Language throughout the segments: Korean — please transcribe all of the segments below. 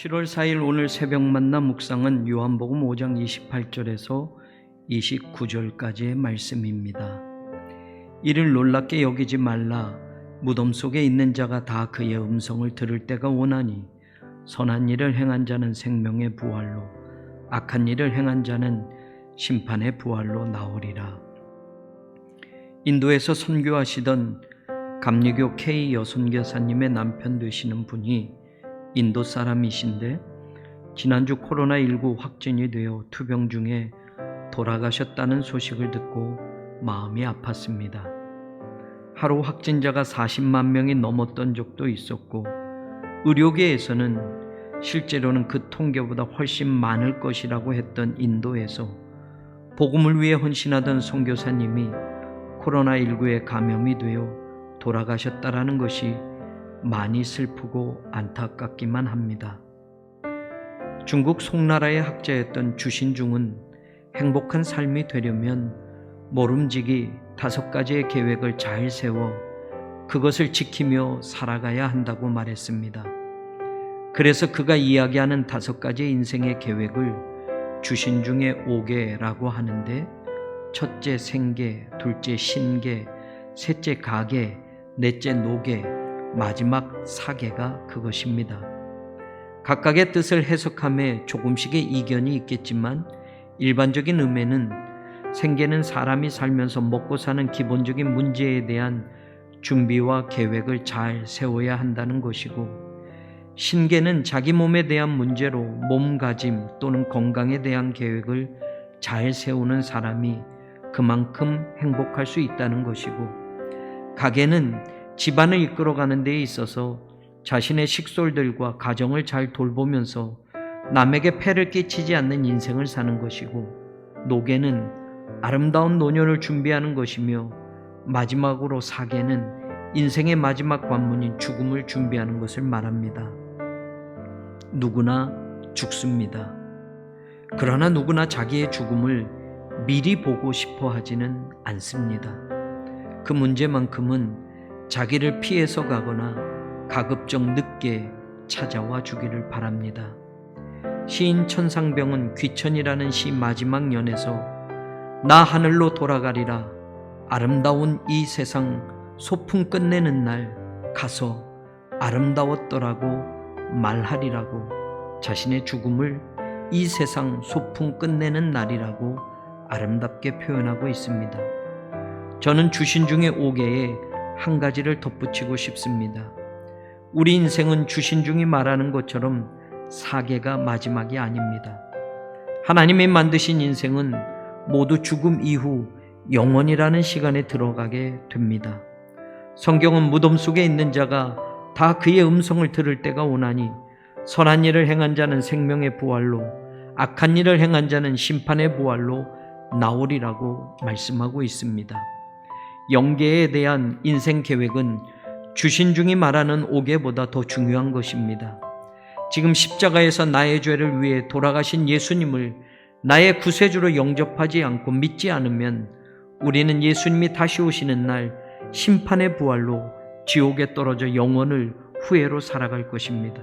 7월 4일 오늘 새벽 만나 묵상은 요한복음 5장 28절에서 29절까지의 말씀입니다. 이를 놀랍게 여기지 말라. 무덤 속에 있는 자가 다 그의 음성을 들을 때가 오나니 선한 일을 행한 자는 생명의 부활로, 악한 일을 행한 자는 심판의 부활로 나오리라. 인도에서 선교하시던 감리교 K 여선교사님의 남편 되시는 분이 인도 사람이신데 지난주 코로나19 확진이 되어 투병 중에 돌아가셨다는 소식을 듣고 마음이 아팠습니다. 하루 확진자가 40만 명이 넘었던 적도 있었고 의료계에서는 실제로는 그 통계보다 훨씬 많을 것이라고 했던 인도에서 복음을 위해 헌신하던 선교사님이 코로나19에 감염이 되어 돌아가셨다라는 것이 많이 슬프고 안타깝기만 합니다. 중국 송나라의 학자였던 주신중은 행복한 삶이 되려면 모름지기 5가지의 계획을 잘 세워 그것을 지키며 살아가야 한다고 말했습니다. 그래서 그가 이야기하는 5가지의 인생의 계획을 주신중의 5계라고 하는데, 첫째 생계, 둘째 신계, 셋째 가계, 넷째 노계, 마지막 사계가 그것입니다. 각각의 뜻을 해석함에 조금씩의 이견이 있겠지만 일반적인 의미는 생계는 사람이 살면서 먹고 사는 기본적인 문제에 대한 준비와 계획을 잘 세워야 한다는 것이고, 신계는 자기 몸에 대한 문제로 몸가짐 또는 건강에 대한 계획을 잘 세우는 사람이 그만큼 행복할 수 있다는 것이고, 가계는 집안을 이끌어가는 데 있어서 자신의 식솔들과 가정을 잘 돌보면서 남에게 폐를 끼치지 않는 인생을 사는 것이고, 노계는 아름다운 노년을 준비하는 것이며, 마지막으로 사계는 인생의 마지막 관문인 죽음을 준비하는 것을 말합니다. 누구나 죽습니다. 그러나 누구나 자기의 죽음을 미리 보고 싶어 하지는 않습니다. 그 문제만큼은 자기를 피해서 가거나 가급적 늦게 찾아와 주기를 바랍니다. 시인 천상병은 귀천이라는 시 마지막 연에서 나 하늘로 돌아가리라, 아름다운 이 세상 소풍 끝내는 날 가서 아름다웠더라고 말하리라고 자신의 죽음을 이 세상 소풍 끝내는 날이라고 아름답게 표현하고 있습니다. 저는 주신중의 5계에 한 가지를 덧붙이고 싶습니다. 우리 인생은 주신중이 말하는 것처럼 사계가 마지막이 아닙니다. 하나님이 만드신 인생은 모두 죽음 이후 영원이라는 시간에 들어가게 됩니다. 성경은 무덤 속에 있는 자가 다 그의 음성을 들을 때가 오나니 선한 일을 행한 자는 생명의 부활로, 악한 일을 행한 자는 심판의 부활로 나오리라고 말씀하고 있습니다. 영계에 대한 인생 계획은 주신중이 말하는 5계보다 더 중요한 것입니다. 지금 십자가에서 나의 죄를 위해 돌아가신 예수님을 나의 구세주로 영접하지 않고 믿지 않으면 우리는 예수님이 다시 오시는 날 심판의 부활로 지옥에 떨어져 영원을 후회로 살아갈 것입니다.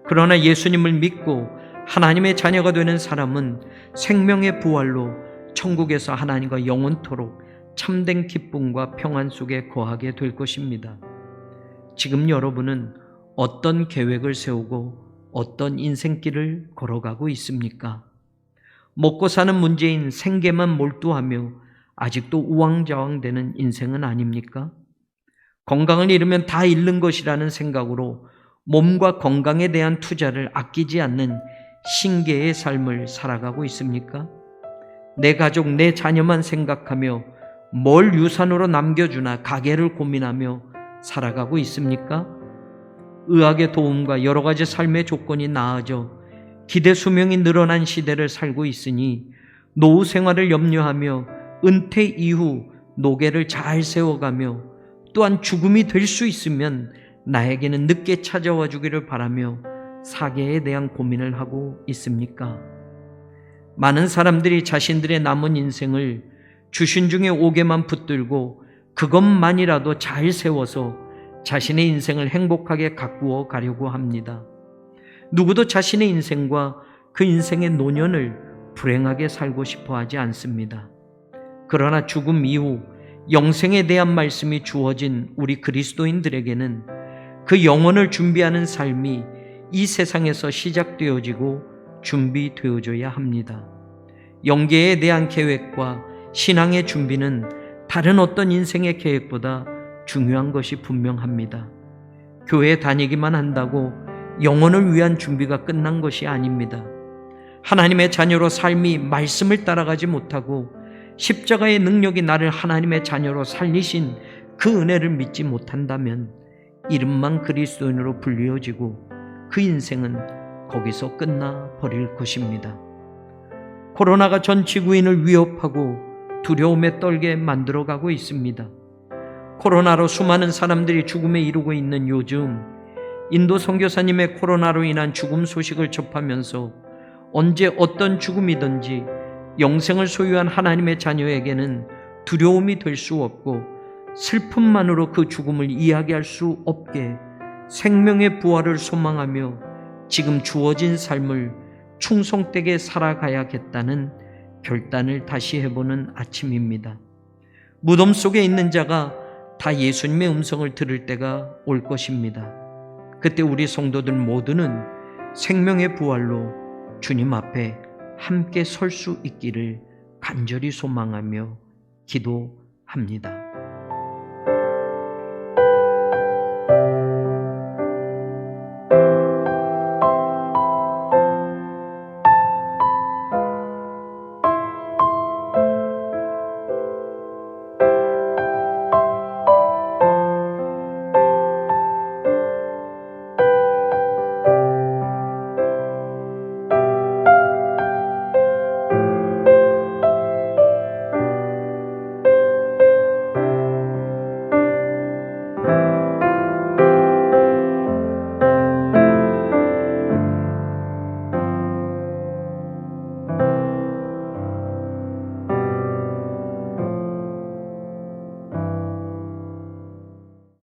그러나 예수님을 믿고 하나님의 자녀가 되는 사람은 생명의 부활로 천국에서 하나님과 영원토록 참된 기쁨과 평안 속에 거하게 될 것입니다. 지금 여러분은 어떤 계획을 세우고 어떤 인생길을 걸어가고 있습니까? 먹고 사는 문제인 생계만 몰두하며 아직도 우왕좌왕되는 인생은 아닙니까? 건강을 잃으면 다 잃는 것이라는 생각으로 몸과 건강에 대한 투자를 아끼지 않는 신계의 삶을 살아가고 있습니까? 내 가족, 내 자녀만 생각하며 뭘 유산으로 남겨주나 가계를 고민하며 살아가고 있습니까? 의학의 도움과 여러 가지 삶의 조건이 나아져 기대 수명이 늘어난 시대를 살고 있으니 노후 생활을 염려하며 은퇴 이후 노계를 잘 세워가며 또한 죽음이 될 수 있으면 나에게는 늦게 찾아와 주기를 바라며 사계에 대한 고민을 하고 있습니까? 많은 사람들이 자신들의 남은 인생을 주신중의 5계만 붙들고 그것만이라도 잘 세워서 자신의 인생을 행복하게 가꾸어 가려고 합니다. 누구도 자신의 인생과 그 인생의 노년을 불행하게 살고 싶어 하지 않습니다. 그러나 죽음 이후 영생에 대한 말씀이 주어진 우리 그리스도인들에게는 그 영혼을 준비하는 삶이 이 세상에서 시작되어지고 준비되어져야 합니다. 영계에 대한 계획과 신앙의 준비는 다른 어떤 인생의 계획보다 중요한 것이 분명합니다. 교회 다니기만 한다고 영혼을 위한 준비가 끝난 것이 아닙니다. 하나님의 자녀로 삶이 말씀을 따라가지 못하고 십자가의 능력이 나를 하나님의 자녀로 살리신 그 은혜를 믿지 못한다면 이름만 그리스도인으로 불리어지고 그 인생은 거기서 끝나버릴 것입니다. 코로나가 전 지구인을 위협하고 두려움에 떨게 만들어가고 있습니다. 코로나로 수많은 사람들이 죽음에 이르고 있는 요즘 인도 선교사님의 코로나로 인한 죽음 소식을 접하면서 언제 어떤 죽음이든지 영생을 소유한 하나님의 자녀에게는 두려움이 될 수 없고 슬픔만으로 그 죽음을 이야기할 수 없게 생명의 부활을 소망하며 지금 주어진 삶을 충성되게 살아가야겠다는 결단을 다시 해보는 아침입니다. 무덤 속에 있는 자가 다 예수님의 음성을 들을 때가 올 것입니다. 그때 우리 성도들 모두는 생명의 부활로 주님 앞에 함께 설 수 있기를 간절히 소망하며 기도합니다.